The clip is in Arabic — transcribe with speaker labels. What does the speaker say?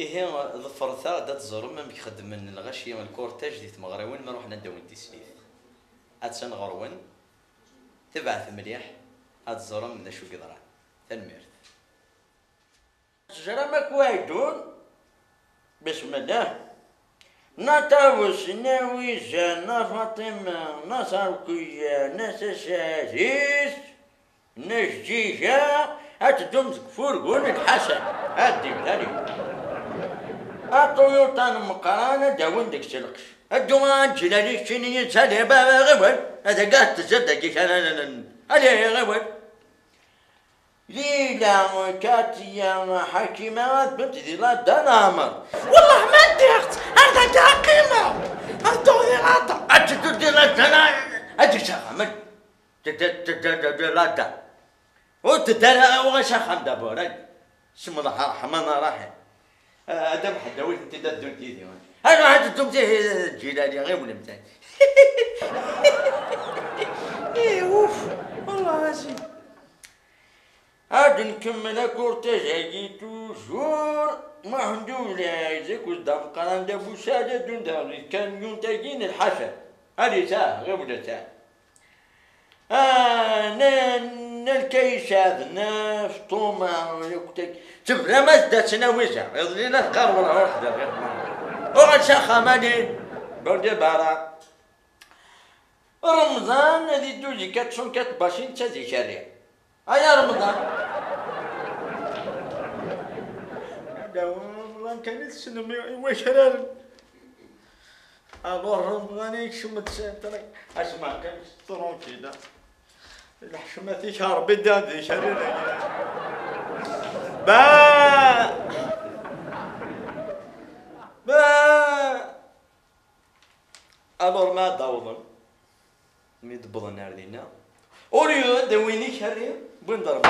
Speaker 1: إيه ظفرتها دا تزورم ما بيخدم من الغشية من الكورتاج دي تمغرون ما روحنا نداو ندي سليث أتسن غرون تبعث مليح أتزورم دا شو قدران تنميرت
Speaker 2: سلامك وايدون بسم الله نطاوس ناويزة نا فاطمة نا صاركية نا ساساسيس نا جيجة أتدوم فرقون الحسن هادي بلالي الطيوطان مقرانة داون ديك سلقش الدوان جلالي شيني سالي بابا غول هذا قاعد تصدق انا هذا غول ليلى كاتيا حكيمة بنت ذي لا دنامر
Speaker 3: والله ما درت هذا داقيمة هذا ذي لادا
Speaker 2: أتدو ذي لا دنامر أتشخمل لا دا وتدرى وغشخم دابوري اسم الله الرحمن الرحيم ادم حداوي انت دون كيدي انا واحد تمتي جيلاني غير ولا متاعي
Speaker 3: ايه اوف والله عزيز
Speaker 2: هاد نكمل كورتاج هاجي توجور ما عندو لا يزيك قدام قران دابو سادة دون داري كان ينتجين الحشا هادي تاع غير ولا تاع الكيشات فطومة يكتك تبلا مزدة تناويزة يضلينا قرورة واحدة غير وغشاخة مالين بودي بارا رمضان هذي دوزي كاتشون كاتباشين تازي شارع أيا رمضان رمضان كانت سنمي وشرار أبو رمضان يشمت سنترك أسمع كان طرون كذا الحشمة شهر بدان ذي شهرين با ألور ما داوضن
Speaker 1: ميد بضن ناردينا
Speaker 2: أوريو دويني شهرين بندر